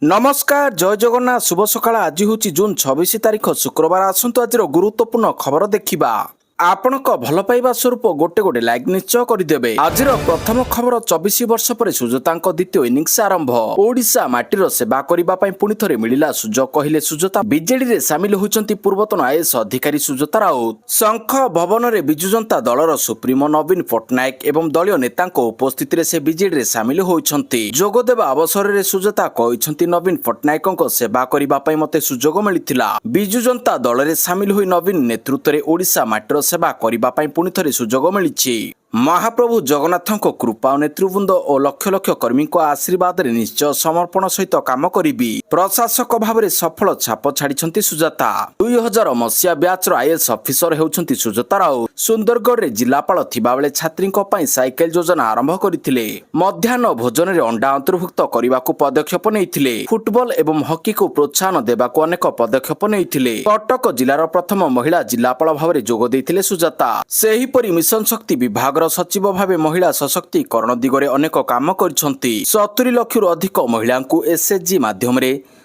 नमस्कार जय जगन्नाथ शुभ सकाळ आज हूँ जून 26 तारीख शुक्रवार आसतु आज गुरुत्वपूर्ण खबर देखा आपणक भल पाइबा स्वरूप गोटे गोटे लाइक निश्चय करदेवे आज प्रथम खबर 24 वर्ष पर सुजता द्वितीय इनिंग्स आरंभ ओडिशा माटीर सेवा करने पुणी थे मिला सुजोग कहले सुजता बीजेडी रे सामिल होती पूर्वतन आईएएस अधिकारी सुजता राउत शंख भवन में विजु जनता दलर सुप्रीमो नवीन पट्टनायक एवं दलीय नेता उपस्थित से बीजेडी रे सामिल होती जोगदेवा अवसर में सुजता कहते नवीन पट्टनायक सेवा करने मते सुजोग मिलता विजु जनता दल में सामिल हुई नवीन नेतृत्व में ओडिशा माटीर सेवा करने पुणी थे सुजोग मिली महाप्रभु जगन्नाथ कृपा और नेतृवृंद और लक्ष लक्ष कर्मी आशीर्वाद निश्चय समर्पण सहित काम करी प्रशासक भाव में सफल छाप छाड़ी सुजाता 2000 मसीहा ब्याचर आईएएस अफिसर होती सुजाता राउत सुंदरगढ़ में जिलापाल थिबा बेले छात्री साइकेल योजना आरंभ करते मध्याह्न भोजन में अंडा अंतर्भुक्त करने को पदक्षेप नहीं फुटबॉल एवं हॉकी को प्रोत्साहन देवाक अनेक पदक्षेप नहीं कटक जिलार प्रथम महिला जिलापाल भाव में जोग देते सुजाता सेहीपरि मिशन शक्ति विभाग सचिव भाव महिला सशक्तिकरण दिगरे अनेक काम करिसेंती 70 लाख अधिक महिला एसएचजी माध्यम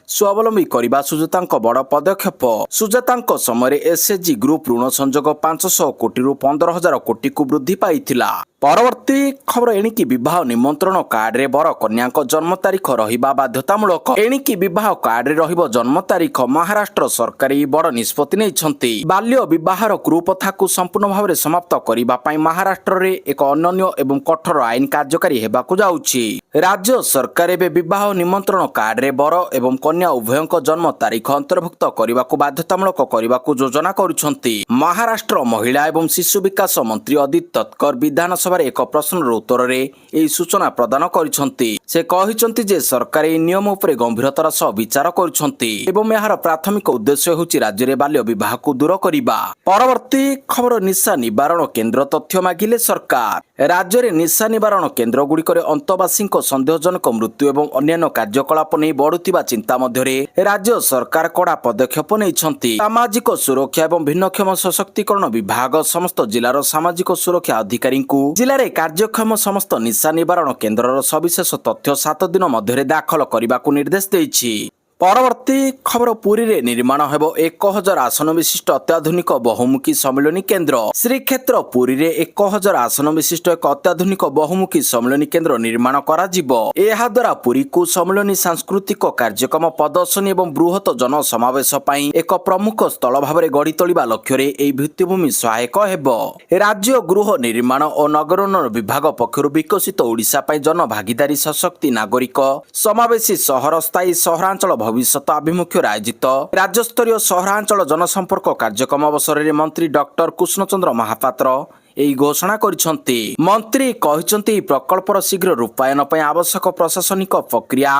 स्वावलंबी करने सुजाता बड़ पदक्षेप सुजाता समय एसएचजी ग्रुप ऋण संजोग 500 कोटी 15,000 कोटी को वृद्धि पाइथिला परवर्ती खबर एणिकी विवाह निमंत्रण कार्ड रे बर कन्या जन्म तारीख रहिबा बाध्यतामूलक एणिकी विवाह कार्ड रे रहिबो जन्म तारीख महाराष्ट्र सरकार बड़ निष्पत्ति नैछंती बाल्य विवाहर कुप्रथा को संपूर्ण भाव में समाप्त करबा पई महाराष्ट्र रे एक अनन्य एवं कठोर आईन कार्यकारी हेबाकु जाउछि राज्य सरकार एबे विवाह निमंत्रण कार्ड रे बर एवं कन्या उभयक जन्म तारीख अंतर्भुक्त करने को बाध्यतामूलक करने को योजना करुछंती महाराष्ट्र महिला एवं शिशु विकास मंत्री अदित तत्कर विधानसभा एक प्रश्नर उत्तर में यह सूचना प्रदान करिसेंती से कहिसेंती जे सरकार ए नियम उपरे गंभीरतार सह विचार करुछंती एवं यार प्राथमिक उद्देश्य होछि राज्य रे बाल्य विवाह को दूर करिबा परवर्ती खबर निशा निवारण केन्द्र तथ्य मागिले सरकार राज्य रे निशा निवारण केन्द्र गुड़िक अंतवासी संदेहजनक मृत्यु एवं अन्य कार्यकलाप नहीं बढ़ुतिबा चिंता मध्य राज्य सरकार कड़ा पदक्षेप नहीं सामाजिक सुरक्षा एवं भिन्नक्षम सशक्तिकरण विभाग समस्त जिलार सामाजिक सुरक्षा अधिकारी जिले में कार्यक्षम समस्त निशा निवारण केन्द्र सविशेष तथ्य 7 दिन मध्य दाखल करने को निर्देश देछि परवर्ती खबर पुरी रे निर्माण हेबो 1000 आसन विशिष्ट अत्याधुनिक बहुमुखी सम्मिलनी केन्द्र श्रीक्षेत्र पुरी रे 1000 आसन विशिष्ट एक अत्याधुनिक बहुमुखी सम्मिलनी केन्द्र निर्माण करा जिवो एहा द्वारा पुरी को सम्मिलनी सांस्कृतिक कार्यक्रम प्रदर्शनी एवं बृहत जन समावेश पई एक प्रमुख स्थल भाव में गढ़ी तोलिबा लक्ष्य रे एई भित्तिभूमि सहायक हेबो राज्य गृह निर्माण और नगरोन्नयन विभाग पक्षरु विकसित ओडिशा पई जन भागीदारी सशक्ति नागरिक समावेशी सहर स्थायी सहरांचल भविष्यत आभिमुख्य आयोजित राज्यस्तरीय सहरांचल जनसंपर्क कार्यक्रम अवसर में मंत्री डॉक्टर कृष्णचंद्र महापात्र यही घोषणा करिसेंती मंत्री कहिसेंती प्रकल्पर शीघ्र रूपायन पई आवश्यक प्रशासनिक प्रक्रिया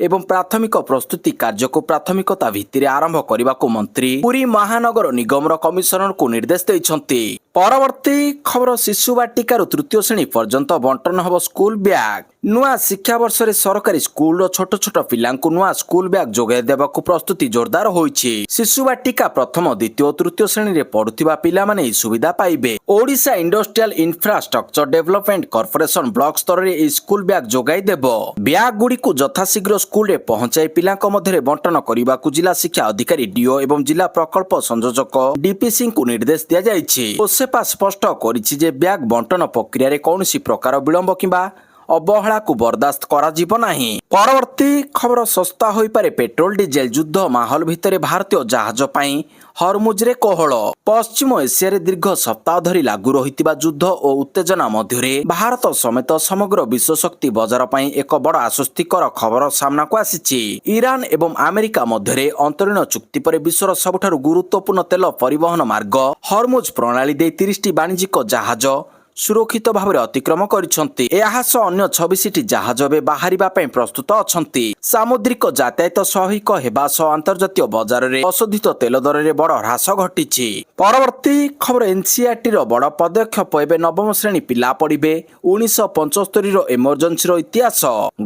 एवं प्राथमिक प्रस्तुति कार्य को प्राथमिकता भित्तिरे आरंभ करने को मंत्री पुरी महानगर निगम कमिशनर को निर्देश देइछंती परवर्ती खबर शिशु बाटिकार तृतीय श्रेणी पर्यंत बंटन हब स्कूल बैग नुआ शिक्षा वर्ष रे सरकारी स्कूल छोट छोट पिलांकु नुआ स्कूल बैग जोगाई देबाकु प्रस्तुति जोरदार होइछि शिशु बाटिका प्रथम द्वितीय तृतीय श्रेणी रे पढुथिबा पिला माने सुविधा पाइबे Odisha industrial infrastructure development corporation block स्तर रे ए स्कूल बैग जोगाई देबो बैग गुडी को यथाशीघ्र स्कूल रे पहुंचाई पिलांक मध्य बंटन करने जिला शिक्षा अधिकारी डीओ एवं जिला प्रकल्प संयोजक डीपीसी को निर्देश दिया जाइछि ओसेपा स्पष्ट करिछि जे बैग बंटन प्रक्रिया रे कौनसी प्रकार विलंब किंबा अवहेला को बर्दाश्त करा जीव नाही परवर्ती खबर सस्ता होई पारे पेट्रोल डीजेल युद्ध माहौल भितरे भारतीय जहाज पई हरमुज रे कोहल पश्चिम एशिया रे दीर्घ सप्ताह धरी लागू रहितिबा युद्ध और उत्तेजना मध्य भारत समेत समग्र विश्व शक्ति बजार पई एक बड़ आश्वस्तिकर खबर सामना को आसीछि ईरान एवं अमेरिका मध्य अंतरीण चुक्ति पर विश्वर सबठारु गुरुत्वपूर्ण तेल परिवहन मार्ग हरमुज प्रणाली दे 30टी वाणिज्यिक जहाज सुरक्षित भाव में अतिक्रम करिसेंती एहास अन्य 26टी जहाज बे बाहरिबा पई प्रस्तुत अछंती सामुद्रिक यातायात स्वाभाविक हेबा सह अंतर्जातीय बाजार रे अशोधित तेल दर रे बड़ ह्रास घटिछि परवर्ती खबर एनसीईआरटी रो बड़ पदक्षेप एबे नवम श्रेणी पिला पढ़िबे 1975 रो इमरजेंसी रो इतिहास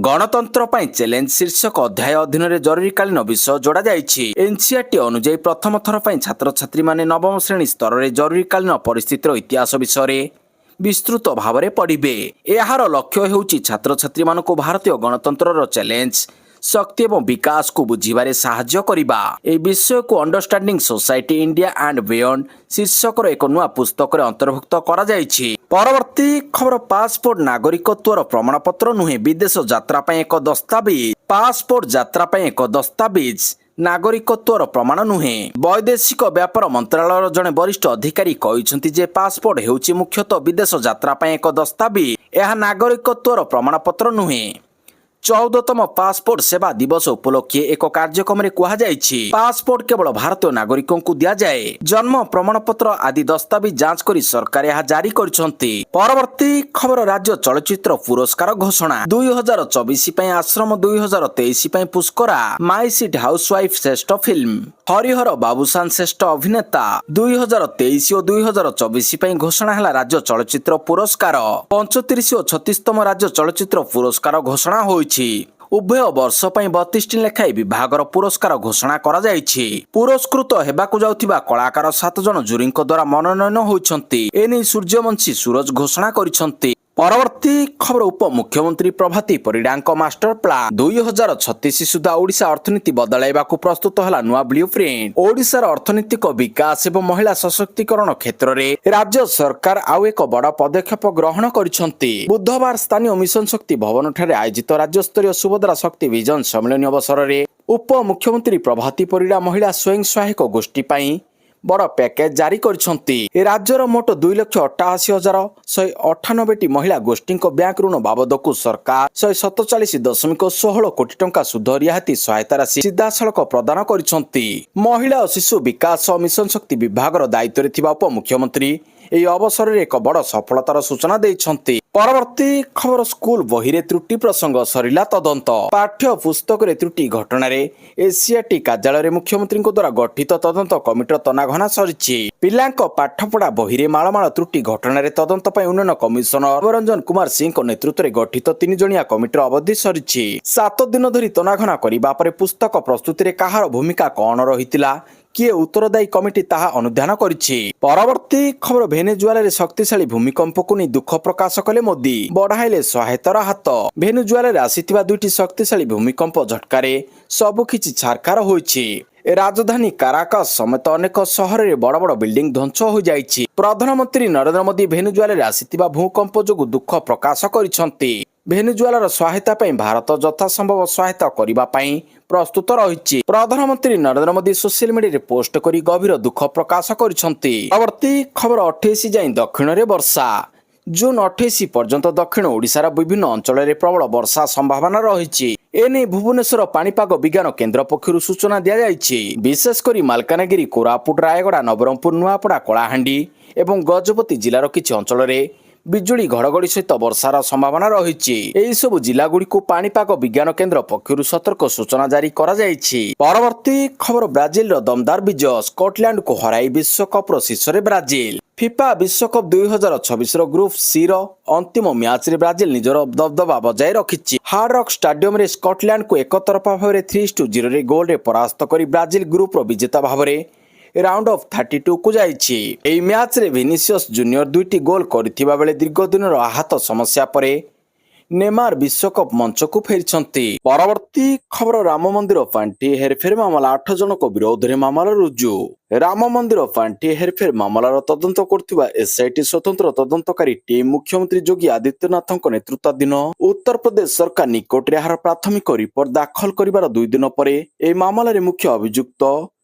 गणतंत्र पई चैलेंज शीर्षक अध्याय अधीन रे जरूरीकालीन विषय जोड़ा जाइछि एनसीईआरटी अनुसार प्रथम थर पई छात्र छात्री माने नवम श्रेणी स्तर रे जरूरीकालीन परिस्थितिर इतिहास विषय रे विस्तृत भाव में पढ़िबे। यार लक्ष्य हेउची छात्र छात्री मानक भारतीय गणतंत्र चैलेंज ଶକ୍ତି ଏବଂ ବିକାଶକୁ ବୁଝିବାରେ ସାହାଯ୍ୟ କରିବା। ଏହି ବିଷୟକୁ understanding society India and beyond ଶୀର୍ଷକର ଏକ ନୂଆ ପୁସ୍ତକରେ ଅନ୍ତର୍ଭୁକ୍ତ କରାଯାଇଛି। ପରବର୍ତ୍ତୀ ଖବର, ପାସପୋର୍ଟ ନାଗରିକତ୍ୱର ପ୍ରମାଣପତ୍ର ନୁହେଁ, ବିଦେଶ ଯାତ୍ରା ପାଇଁ ଏକ ଦସ୍ତାବିଜ। ପାସପୋର୍ଟ ଯାତ୍ରା ପାଇଁ ଏକ ଦସ୍ତାବିଜ, ନାଗରିକତ୍ୱର ପ୍ରମାଣ ନୁହେଁ। ବୈଦେଶିକ ବ୍ୟାପାର ମନ୍ତ୍ରାଳୟର ଜଣେ ବରିଷ୍ଠ ଅଧିକାରୀ କହିଛନ୍ତି ଯେ ପାସପୋର୍ଟ ହେଉଛି ମୁଖ୍ୟତଃ ବିଦେଶ ଯାତ୍ରା ପାଇଁ ଏକ ଦସ୍ତାବିଜ, ଏହା ନାଗରିକତ୍ୱର ପ୍ରମାଣପତ୍ର ନୁହେଁ। 14ତମ ପାସପୋର୍ଟ ସେବା ଦିବସ ଉପଲକ୍ଷେ ଏକ କାର୍ଯ୍ୟକ୍ରମରେ କୁହାଯାଇଛି, ପାସପୋର୍ଟ କେବଳ ଭାରତୀୟ ନାଗରିକଙ୍କୁ ଦିଆଯାଏ। ଜନ୍ମ ପ୍ରମାଣପତ୍ର ଆଦି ଦସ୍ତାବିଜ ଯାଞ୍ଚ କରି ସରକାର ଏହା ଜାରି କରିଛନ୍ତି। ପରବର୍ତ୍ତୀ ଖବର, ରାଜ୍ୟ ଚଳଚ୍ଚିତ୍ର ପୁରସ୍କାର ଘୋଷଣା। 2024 ପାଇଁ ଆଶ୍ରମ, 2023 ପାଇଁ ପୁଷ୍କରା, ମାଇ ସିଟ୍ ହାଉସୱାଇଫ୍ ଶ୍ରେଷ୍ଠ ଫିଲ୍ମ, ହରିହର ବାବୁସାନ ଶ୍ରେଷ୍ଠ ଅଭିନେତା। 2023 ଓ 2024 ପାଇଁ ଘୋଷଣା ହେଲା ରାଜ୍ୟ ଚଳଚ୍ଚିତ୍ର ପୁରସ୍କାର। 35 ଓ 36ତମ ରାଜ୍ୟ ଚଳଚ୍ଚିତ୍ର ପୁରସ୍କାର ଘୋଷଣା ହୋଇଛି। ଉଭୟ ବର୍ଷ ପାଇଁ 32ଟି ଲେଖାଏଁ ବିଭାଗର ପୁରସ୍କାର ଘୋଷଣା କରାଯାଇଛି। ପୁରସ୍କୃତ ହେବାକୁ ଯାଉଥିବା କଳାକାର 7 ଜଣ ଜୁରିଙ୍କ ଦ୍ୱାରା ମନୋନୟନ ହୋଇଛନ୍ତି। ଏନେଇ ସୂର୍ଯ୍ୟବଂଶୀ ସୁରଜ ଘୋଷଣା କରିଛନ୍ତି। ପରବର୍ତ୍ତୀ ଖବର, ଉପମୁଖ୍ୟମନ୍ତ୍ରୀ ପ୍ରଭାତୀ ପରିଡ଼ାଙ୍କ ମାଷ୍ଟର ପ୍ଲାନ। 2036 ସୁଦ୍ଧା ଓଡ଼ିଶା ଅର୍ଥନୀତି ବଦଳାଇବାକୁ ପ୍ରସ୍ତୁତ ହେଲା ନୂଆ ବ୍ଲୁ ପ୍ରିଣ୍ଟ। ଓଡ଼ିଶାର ଅର୍ଥନୈତିକ ବିକାଶ ଏବଂ ମହିଳା ସଶକ୍ତିକରଣ କ୍ଷେତ୍ରରେ ରାଜ୍ୟ ସରକାର ଆଉ ଏକ ବଡ଼ ପଦକ୍ଷେପ ଗ୍ରହଣ କରିଛନ୍ତି। ବୁଧବାର ସ୍ଥାନୀୟ ମିଶନ ଶକ୍ତି ଭବନଠାରେ ଆୟୋଜିତ ରାଜ୍ୟସ୍ତରୀୟ ସୁଭଦ୍ରା ଶକ୍ତି ଭିଜନ ସମ୍ମିଳନୀ ଅବସରରେ ଉପମୁଖ୍ୟମନ୍ତ୍ରୀ ପ୍ରଭାତୀ ପରିଡ଼ା ମହିଳା ସ୍ୱୟଂ ସହାୟକ ଗୋଷ୍ଠୀ ପାଇଁ ବଡ଼ ପ୍ୟାକେଜ ଜାରି କରିଛନ୍ତି। ରାଜ୍ୟର ମୋଟ 2,88,198ଟି ମହିଳା ଗୋଷ୍ଠୀଙ୍କ ବ୍ୟାଙ୍କ ଋଣ ବାବଦକୁ ସରକାର 147.16 କୋଟି ଟଙ୍କା ସୁଧ ରିହାତି ସହାୟତା ରାଶି ସିଧାସଳଖ ପ୍ରଦାନ କରିଛନ୍ତି। ମହିଳା ଓ ଶିଶୁ ବିକାଶ ମିଶନ ଶକ୍ତି ବିଭାଗର ଦାୟିତ୍ୱରେ ଥିବା ଉପମୁଖ୍ୟମନ୍ତ୍ରୀ ଏହି ଅବସରରେ ଏକ ବଡ଼ ସଫଳତାର ସୂଚନା ଦେଇଛନ୍ତି। ପରବର୍ତ୍ତୀ ଖବର, ସ୍କୁଲ ବହିରେ ତ୍ରୁଟି ପ୍ରସଙ୍ଗ ସରିଲା ତଦନ୍ତ। ପାଠ୍ୟ ପୁସ୍ତକରେ ତ୍ରୁଟି ଘଟଣାରେ ଏସିଆଟି କାର୍ଯ୍ୟାଳୟରେ ମୁଖ୍ୟମନ୍ତ୍ରୀଙ୍କ ଦ୍ୱାରା ଗଠିତ ତଦନ୍ତ କମିଟିର ତନାଘନା ସରିଛି। ପିଲାଙ୍କ ପାଠପଢ଼ା ବହିରେ ମାଳମାଳ ତ୍ରୁଟି ଘଟଣାରେ ତଦନ୍ତ ପାଇଁ ଉନ୍ନୟନ କମିଶନର ରଞ୍ଜନ କୁମାର ସିଂଙ୍କ ନେତୃତ୍ୱରେ ଗଠିତ 3 ଜଣିଆ କମିଟିର ଅବଧି ସରିଛି। 7 ଦିନ ଧରି ତନାଘନା କରିବା ପରେ ପୁସ୍ତକ ପ୍ରସ୍ତୁତିରେ କାହାର ଭୂମିକା କ'ଣ ରହିଥିଲା, କିଏ ଉତ୍ତରଦାୟୀ କମିଟି ତାହା ଅନୁଧ୍ୟାନ କରିଛି। ପରବର୍ତ୍ତୀ ଖବର, ଭେନେଜୁଏଲାରେ ଶକ୍ତିଶାଳୀ ଭୂମିକମ୍ପକୁ ନେଇ ଦୁଃଖ ପ୍ରକାଶ କଲେ ମୋଦି, ବଢାଇଲେ ସହାୟତାର ହାତ। ଭେନେଜୁଏଲାରେ ଆସିଥିବା 2ଟି ଶକ୍ତିଶାଳୀ ଭୂମିକମ୍ପ ଝଟକାରେ ସବୁକିଛି ଛାରଖାର ହୋଇଛି। ରାଜଧାନୀ କାରାକାସ ସମେତ ଅନେକ ସହରରେ ବଡ଼ ବଡ଼ ବିଲ୍ଡିଂ ଧ୍ୱଂସ ହୋଇଯାଇଛି। ପ୍ରଧାନମନ୍ତ୍ରୀ ନରେନ୍ଦ୍ର ମୋଦି ଭେନେଜୁଏଲାରେ ଆସିଥିବା ଭୂକମ୍ପ ଯୋଗୁଁ ଦୁଃଖ ପ୍ରକାଶ କରିଛନ୍ତି। ଭେନେଜୁଏଲାର ସହାୟତା ପାଇଁ ଭାରତ ଯଥାସମ୍ଭବ ସହାୟତା କରିବା ପାଇଁ ପ୍ରସ୍ତୁତ ରହିଛି। ପ୍ରଧାନମନ୍ତ୍ରୀ ନରେନ୍ଦ୍ର ମୋଦି ସୋସିଆଲ ମିଡିଆରେ ପୋଷ୍ଟ କରି ଗଭୀର ଦୁଃଖ ପ୍ରକାଶ କରିଛନ୍ତି। ପରବର୍ତ୍ତୀ ଖବର, 28 ଯାଏଁ ଦକ୍ଷିଣରେ ବର୍ଷା। ଜୁନ 28 ପର୍ଯ୍ୟନ୍ତ ଦକ୍ଷିଣ ଓଡ଼ିଶାର ବିଭିନ୍ନ ଅଞ୍ଚଳରେ ପ୍ରବଳ ବର୍ଷା ସମ୍ଭାବନା ରହିଛି। ଏନେଇ ଭୁବନେଶ୍ୱର ପାଣିପାଗ ବିଜ୍ଞାନ କେନ୍ଦ୍ର ପକ୍ଷରୁ ସୂଚନା ଦିଆଯାଇଛି। ବିଶେଷ କରି ମାଲକାନଗିରି, କୋରାପୁଟ, ରାୟଗଡ଼ା, ନବରଙ୍ଗପୁର, ନୂଆପଡ଼ା, କଳାହାଣ୍ଡି ଏବଂ ଗଜପତି ଜିଲ୍ଲାର କିଛି ଅଞ୍ଚଳରେ ବିଜୁଳି ଘଡ଼ଘଡ଼ି ସହିତ ବର୍ଷାର ସମ୍ଭାବନା ରହିଛି। ଏହିସବୁ ଜିଲ୍ଲାଗୁଡ଼ିକୁ ପାଣିପାଗ ବିଜ୍ଞାନ କେନ୍ଦ୍ର ପକ୍ଷରୁ ସତର୍କ ସୂଚନା ଜାରି କରାଯାଇଛି। ପରବର୍ତ୍ତୀ ଖବର, ବ୍ରାଜିଲର ଦମଦାର ବିଜୟ, ସ୍କଟଲ୍ୟାଣ୍ଡକୁ ହରାଇ ବିଶ୍ୱକପର ଶୀର୍ଷରେ ବ୍ରାଜିଲ। ଫିଫା ବିଶ୍ୱକପ 2026ର ଗ୍ରୁପ ସିର ଅନ୍ତିମ ମ୍ୟାଚରେ ବ୍ରାଜିଲ ନିଜର ଦବଦବା ବଜାୟ ରଖିଛି। ହାର୍ଡ ରକ୍ ଷ୍ଟାଡିୟମରେ ସ୍କଟଲ୍ୟାଣ୍ଡକୁ ଏକତରଫା ଭାବରେ 3-0 ଗୋଲରେ ପରାସ୍ତ କରି ବ୍ରାଜିଲ ଗ୍ରୁପର ବିଜେତା ଭାବରେ ରାଉଣ୍ଡ ଅଫ୍ 32କୁ ଯାଇଛି। ଏହି ମ୍ୟାଚରେ ଭିନିସିୟସ୍ ଜୁନିୟର 2ଟି ଗୋଲ କରିଥିବା ବେଳେ ଦୀର୍ଘ ଦିନର ଆହତ ସମସ୍ୟା ପରେ ନେମାର ବିଶ୍ୱକପ ମଞ୍ଚକୁ ଫେରିଛନ୍ତି। ପରବର୍ତ୍ତୀ ଖବର, ରାମ ମନ୍ଦିର ପାଣ୍ଠି ହେରଫେର ମାମଲା, 8 ଜଣଙ୍କ ବିରୋଧରେ ମାମଲା ରୁଜୁ। ରାମ ମନ୍ଦିର ପାଣ୍ଠି ହେରଫେର ମାମଲାର ତଦନ୍ତ କରୁଥିବା ଏସ୍ଆଇଟି ସ୍ୱତନ୍ତ୍ର ତଦନ୍ତକାରୀ ଟିମ୍ ମୁଖ୍ୟମନ୍ତ୍ରୀ ଯୋଗୀ ଆଦିତ୍ୟନାଥଙ୍କ ନେତୃତ୍ୱାଧୀନ ଉତ୍ତରପ୍ରଦେଶ ସରକାର ନିକଟରେ ଏହାର ପ୍ରାଥମିକ ରିପୋର୍ଟ ଦାଖଲ କରିବାର 2 ଦିନ ପରେ ଏହି ମାମଲାରେ ମୁଖ୍ୟ ଅଭିଯୁକ୍ତ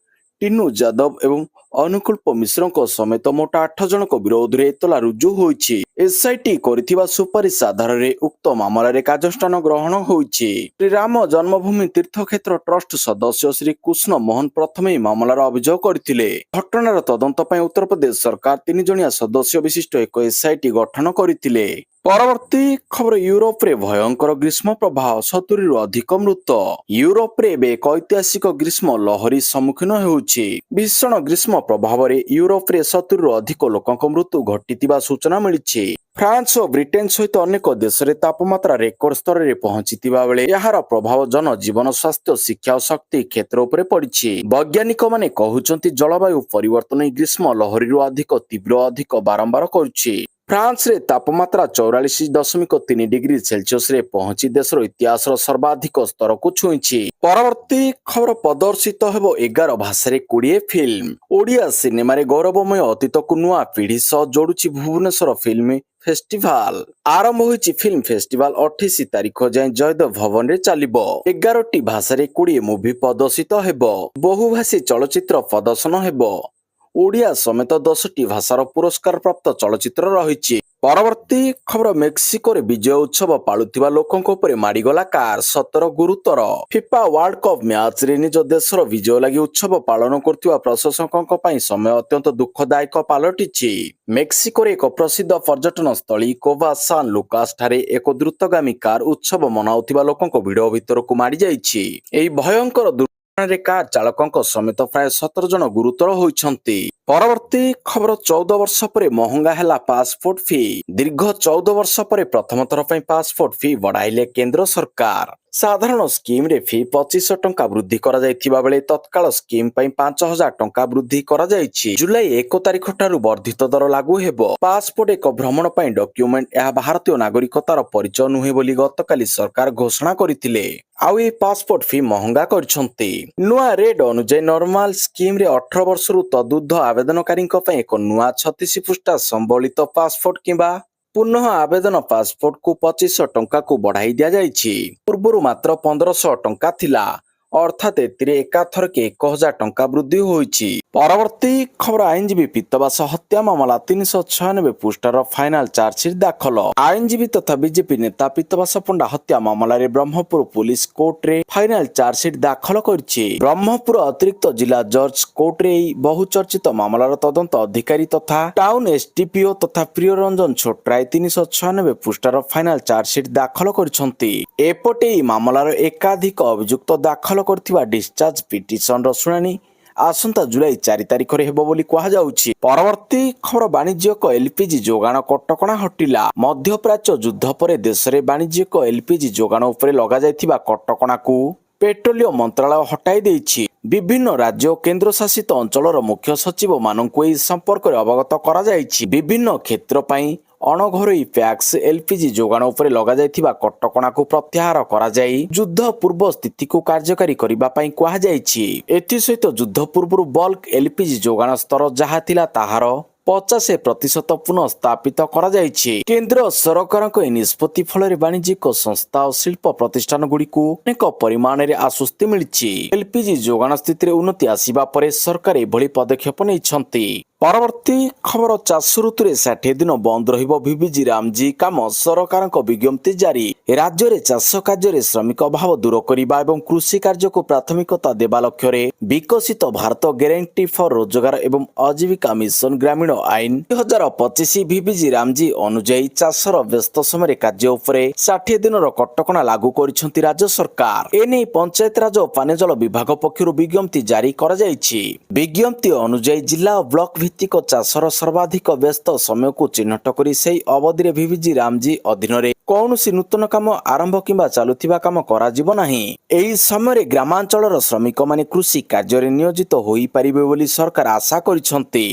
ଟିନୁ ଯାଦବ ଏବଂ ଅନୁକୂଳ୍ପ ମିଶ୍ରଙ୍କ ସମେତ ମୋଟ 8 ଜଣଙ୍କ ବିରୋଧରେ ଏତଲା ରୁଜୁ ହୋଇଛି। ଏସ୍ଆଇଟି କରିଥିବା ସୁପାରିଶ ଆଧାରରେ ଉକ୍ତ ମାମଲାରେ କାର୍ଯ୍ୟାନୁଷ୍ଠାନ ଗ୍ରହଣ ହୋଇଛି। ଶ୍ରୀରାମ ଜନ୍ମଭୂମି ତୀର୍ଥକ୍ଷେତ୍ର ଟ୍ରଷ୍ଟ ସଦସ୍ୟ ଶ୍ରୀ କୃଷ୍ଣ ମୋହନ ପ୍ରଥମେ ଏହି ମାମଲାର ଅଭିଯୋଗ କରିଥିଲେ। ଘଟଣାର ତଦନ୍ତ ପାଇଁ ଉତ୍ତରପ୍ରଦେଶ ସରକାର 3 ଜଣିଆ ସଦସ୍ୟ ବିଶିଷ୍ଟ ଏକ ଏସ୍ଆଇଟି ଗଠନ କରିଥିଲେ। ପରବର୍ତ୍ତୀ ଖବର, ୟୁରୋପରେ ଭୟଙ୍କର ଗ୍ରୀଷ୍ମ ପ୍ରବାହ, 70ରୁ ଅଧିକ ମୃତ। ୟୁରୋପରେ ଏବେ ଏକ ଐତିହାସିକ ଗ୍ରୀଷ୍ମ ଲହରୀ ସମ୍ମୁଖୀନ ହେଉଛି। ଭୀଷଣ ଗ୍ରୀଷ୍ମ ପ୍ରଭାବରେ ୟୁରୋପରେ 70ରୁ ଅଧିକ ଲୋକଙ୍କ ମୃତ୍ୟୁ ଘଟିଥିବା ସୂଚନା ମିଳିଛି। ଫ୍ରାନ୍ସ ଓ ବ୍ରିଟେନ ସହିତ ଅନେକ ଦେଶରେ ତାପମାତ୍ରା ରେକର୍ଡ ସ୍ତରରେ ପହଞ୍ଚିଥିବା ବେଳେ ଏହାର ପ୍ରଭାବ ଜନଜୀବନ, ସ୍ୱାସ୍ଥ୍ୟ, ଶିକ୍ଷା ଓ ଶକ୍ତି କ୍ଷେତ୍ର ଉପରେ ପଡ଼ିଛି। ବୈଜ୍ଞାନିକମାନେ କହୁଛନ୍ତି ଜଳବାୟୁ ପରିବର୍ତ୍ତନ ଏହି ଗ୍ରୀଷ୍ମ ଲହରୀରୁ ଅଧିକ ତୀବ୍ର, ଅଧିକ ବାରମ୍ବାର କରୁଛି। ଫ୍ରାନ୍ସରେ ତାପମାତ୍ରା 44.3 ଡିଗ୍ରୀ ସେଲସିୟସରେ ପହଞ୍ଚି ଦେଶର ଇତିହାସର ସର୍ବାଧିକ ସ୍ତରକୁ ଛୁଇଁଛି। ପରବର୍ତ୍ତୀ ଖବର ପ୍ରଦର୍ଶିତ ହେବ 11 ଭାଷାରେ 20 ଫିଲ୍ମ। ଓଡ଼ିଆ ସିନେମାରେ ଗୌରବମୟ ଅତୀତକୁ ନୂଆ ପିଢ଼ି ସହ ଯୋଡୁଛି ଭୁବନେଶ୍ୱର ଫିଲ୍ମ ଫେଷ୍ଟିଭାଲ। ଆରମ୍ଭ ହୋଇଛି ଫିଲ୍ମ ଫେଷ୍ଟିଭାଲ 28 ତାରିଖ ଯାଏଁ ଜୟଦେବ ଭବନରେ ଚାଲିବ। 11ଟି ଭାଷାରେ 20 ମୁଭି ପ୍ରଦର୍ଶିତ ହେବ। ବହୁଭାଷୀ ଚଳଚ୍ଚିତ୍ର ପ୍ରଦର୍ଶନ ହେବ। ଓଡ଼ିଆ ସମେତ 10ଟି ଭାଷାର ପୁରସ୍କାର ପ୍ରାପ୍ତ ଚଳଚ୍ଚିତ୍ର ରହିଛି। ପରବର୍ତ୍ତୀ ଖବର ମେକ୍ସିକୋରେ ବିଜୟ ଉତ୍ସବ ପାଳୁଥିବା ଲୋକଙ୍କ ଉପରେ ମାଡ଼ିଗଲା କାର, 17 ଗୁରୁତର। ଫିଫା ୱାର୍ଲଡ କପ୍ ମ୍ୟାଚରେ ନିଜ ଦେଶର ବିଜୟ ଲାଗି ଉତ୍ସବ ପାଳନ କରୁଥିବା ପ୍ରଶଂସକଙ୍କ ପାଇଁ ସମୟ ଅତ୍ୟନ୍ତ ଦୁଃଖଦାୟକ ପାଲଟିଛି। ମେକ୍ସିକୋରେ ଏକ ପ୍ରସିଦ୍ଧ ପର୍ଯ୍ୟଟନ ସ୍ଥଳୀ କୋଭା ସାନ୍ ଲୁକାସ ଠାରେ ଏକ ଦ୍ରୁତଗାମୀ କାର ଉତ୍ସବ ମନାଉଥିବା ଲୋକଙ୍କ ଭିଡ ଭିତରକୁ ମାଡ଼ି ଯାଇଛି। ଏହି ଭୟଙ୍କର ରେ କାର ଚାଳକଙ୍କ ସମେତ ପ୍ରାୟ 17 ଜଣ ଗୁରୁତର ହୋଇଛନ୍ତି। ପରବର୍ତ୍ତୀ ଖବର 14 ବର୍ଷ ପରେ ମହଙ୍ଗା ହେଲା ପାସପୋର୍ଟ ଫି। ଦୀର୍ଘ 14 ବର୍ଷ ପରେ ପ୍ରଥମ ଥର ପାଇଁ ପାସପୋର୍ଟ ଫି ବଢାଇଲେ କେନ୍ଦ୍ର ସରକାର। ସାଧାରଣ ସ୍କିମରେ ଫି 2500 ଟଙ୍କା ବୃଦ୍ଧି କରାଯାଇଥିବା ବେଳେ ତତ୍କାଳ ସ୍କିମ ପାଇଁ 5000 ଟଙ୍କା ବୃଦ୍ଧି କରାଯାଇଛି। ଜୁଲାଇ 1 ତାରିଖ ଠାରୁ ବର୍ଦ୍ଧିତ ଦର ଲାଗୁ ହେବ। ପାସପୋର୍ଟ ଏକ ଭ୍ରମଣ ପାଇଁ ଡକ୍ୟୁମେଣ୍ଟ, ଏହା ଭାରତୀୟ ନାଗରିକତାର ପରିଚୟ ନୁହେଁ ବୋଲି ଗତକାଲି ସରକାର ଘୋଷଣା କରିଥିଲେ। ଆଉ ଏହି ପାସପୋର୍ଟ ଫି ମହଙ୍ଗା କରିଛନ୍ତି। ନୂଆ ରେଟ୍ ଅନୁଯାୟୀ ନର୍ମାଲ ସ୍କିମରେ 18 ବର୍ଷରୁ ତଦୁର୍ଦ୍ଧ୍ୱ ଆବେଦନକାରୀଙ୍କ ପାଇଁ ଏକ ନୂଆ 36 ପୃଷ୍ଠା ସମ୍ବଳିତ ପାସପୋର୍ଟ କିମ୍ବା ପୁନଃ ଆବେଦନ ପାସପୋର୍ଟକୁ 2500 ଟଙ୍କାକୁ ବଢାଇ ଦିଆଯାଇଛି। ପୂର୍ବରୁ ମାତ୍ର 1500 ଟଙ୍କା ଥିଲା, ଅର୍ଥାତ୍ ଏଥିରେ ଏକାଥରକେ 1000 ଟଙ୍କା ବୃଦ୍ଧି ହୋଇଛି। ପରବର୍ତ୍ତୀ ଖବର ଆଇନଜୀବୀ ପିତବାସ ହତ୍ୟା ମାମଲା 396 ପୃଷ୍ଠାର ଫାଇନାଲ ଚାର୍ଜସିଟ୍ ଦାଖଲ। ଆଇନଜୀବୀ ତଥା ବିଜେପି ନେତା ପିତବାସ ପଣ୍ଡା ହତ୍ୟା ମାମଲାରେ ବ୍ରହ୍ମପୁର ପୁଲିସ କୋର୍ଟରେ ଫାଇନାଲ ଚାର୍ଜସିଟ୍ ଦାଖଲ କରିଛି। ବ୍ରହ୍ମପୁର ଅତିରିକ୍ତ ଜିଲ୍ଲା ଜଜ୍ କୋର୍ଟରେ ଏହି ବହୁଚର୍ଚ୍ଚିତ ମାମଲାର ତଦନ୍ତ ଅଧିକାରୀ ତଥା ଟାଉନ ଏସଡିପିଓ ତଥା ପ୍ରିୟରଞ୍ଜନ ଛୋଟରାୟ 396 ପୃଷ୍ଠାର ଫାଇନାଲ ଚାର୍ଜସିଟ୍ ଦାଖଲ କରିଛନ୍ତି। ଏପଟେ ଏହି ମାମଲାର ଏକାଧିକ ଅଭିଯୁକ୍ତ ଦାଖଲ କରିଥିବା ଡିସଚାର୍ଜ ପିଟିସନର ଶୁଣାଣି ଆସନ୍ତା ଜୁଲାଇ 4 ତାରିଖରେ ହେବ ବୋଲି କୁହାଯାଉଛି। ପରବର୍ତ୍ତୀ ଖବର ବାଣିଜ୍ୟିକ ଏଲପିଜି ଯୋଗାଣ କଟକଣା ହଟିଲା। ମଧ୍ୟପ୍ରାଚ୍ୟ ଯୁଦ୍ଧ ପରେ ଦେଶରେ ବାଣିଜ୍ୟିକ ଏଲପିଜି ଯୋଗାଣ ଉପରେ ଲଗାଯାଇଥିବା କଟକଣାକୁ ପେଟ୍ରୋଲିୟମ ମନ୍ତ୍ରାଳୟ ହଟାଇ ଦେଇଛି। ବିଭିନ୍ନ ରାଜ୍ୟ ଓ କେନ୍ଦ୍ରଶାସିତ ଅଞ୍ଚଳର ମୁଖ୍ୟ ସଚିବମାନଙ୍କୁ ଏହି ସମ୍ପର୍କରେ ଅବଗତ କରାଯାଇଛି। ବିଭିନ୍ନ କ୍ଷେତ୍ର ପାଇଁ ଅଣଘରୋଇ ପ୍ୟାକ୍ସ ଏଲପିଜି ଯୋଗାଣ ଉପରେ ଲଗାଯାଇଥିବା କଟକଣାକୁ ପ୍ରତ୍ୟାହାର କରାଯାଇ ଯୁଦ୍ଧ ପୂର୍ବ ସ୍ଥିତିକୁ କାର୍ଯ୍ୟକାରୀ କରିବା ପାଇଁ କୁହାଯାଇଛି। ଏଥିସହିତ ଯୁଦ୍ଧ ପୂର୍ବରୁ ବଲ୍କ ଏଲପିଜି ଯୋଗାଣ ସ୍ତର ଯାହା ଥିଲା ତାହାର 50% ପୁନଃ ସ୍ଥାପିତ କରାଯାଇଛି। କେନ୍ଦ୍ର ସରକାରଙ୍କ ଏହି ନିଷ୍ପତ୍ତି ଫଳରେ ବାଣିଜ୍ୟିକ ସଂସ୍ଥା ଓ ଶିଳ୍ପ ପ୍ରତିଷ୍ଠାନଗୁଡ଼ିକୁ ଅନେକ ପରିମାଣରେ ଆଶ୍ୱସ୍ତି ମିଳିଛି। ଏଲପିଜି ଯୋଗାଣ ସ୍ଥିତିରେ ଉନ୍ନତି ଆସିବା ପରେ ସରକାର ଏଭଳି ପଦକ୍ଷେପ ନେଇଛନ୍ତି। ପରବର୍ତ୍ତୀ ଖବର ଚାଷ ଋତୁରେ 60 ଦିନ ବନ୍ଦ ରହିବ ଭିବିଜି ରାମଜି କାମ, ସରକାରଙ୍କ ବିଜ୍ଞପ୍ତି ଜାରି। ରାଜ୍ୟରେ ଚାଷ କାର୍ଯ୍ୟରେ ଶ୍ରମିକ ଅଭାବ ଦୂର କରିବା ଏବଂ କୃଷି କାର୍ଯ୍ୟକୁ ପ୍ରାଥମିକତା ଦେବା ଲକ୍ଷ୍ୟରେ ବିକଶିତ ଭାରତ ଗ୍ୟାରେଣ୍ଟି ଫର ରୋଜଗାର ଏବଂ ଆଜୀବିକା ମିଶନ ଗ୍ରାମୀଣ ଆଇନ 2025 ଭିବିଜି ରାମଜି ଅନୁଯାୟୀ ଚାଷର ବ୍ୟସ୍ତ ସମୟରେ କାର୍ଯ୍ୟ ଉପରେ 60 ଦିନର କଟକଣା ଲାଗୁ କରିଛନ୍ତି ରାଜ୍ୟ ସରକାର। ଏନେଇ ପଞ୍ଚାୟତରାଜ ଓ ପାନୀୟ ଜଳ ବିଭାଗ ପକ୍ଷରୁ ବିଜ୍ଞପ୍ତି ଜାରି କରାଯାଇଛି। ବିଜ୍ଞପ୍ତି ଅନୁଯାୟୀ ଜିଲ୍ଲା ଓ ବ୍ଲକ ଭିତ୍ତିକ ଚାଷର ସର୍ବାଧିକ ବ୍ୟସ୍ତ ସମୟକୁ ଚିହ୍ନଟ କରି ସେହି ଅବଧିରେ ଭିବିଜି ରାମଜି ଅଧୀନରେ କୌଣସି ନୂତନ କାମ ଆରମ୍ଭ କିମ୍ବା ଚାଲୁଥିବା କାମ କରାଯିବ ନାହିଁ। ଏହି ସମୟରେ ଗ୍ରାମାଞ୍ଚଳର ଶ୍ରମିକମାନେ କୃଷି କାର୍ଯ୍ୟରେ ନିୟୋଜିତ ହୋଇପାରିବେ ବୋଲି ସରକାର ଆଶା କରିଛନ୍ତି।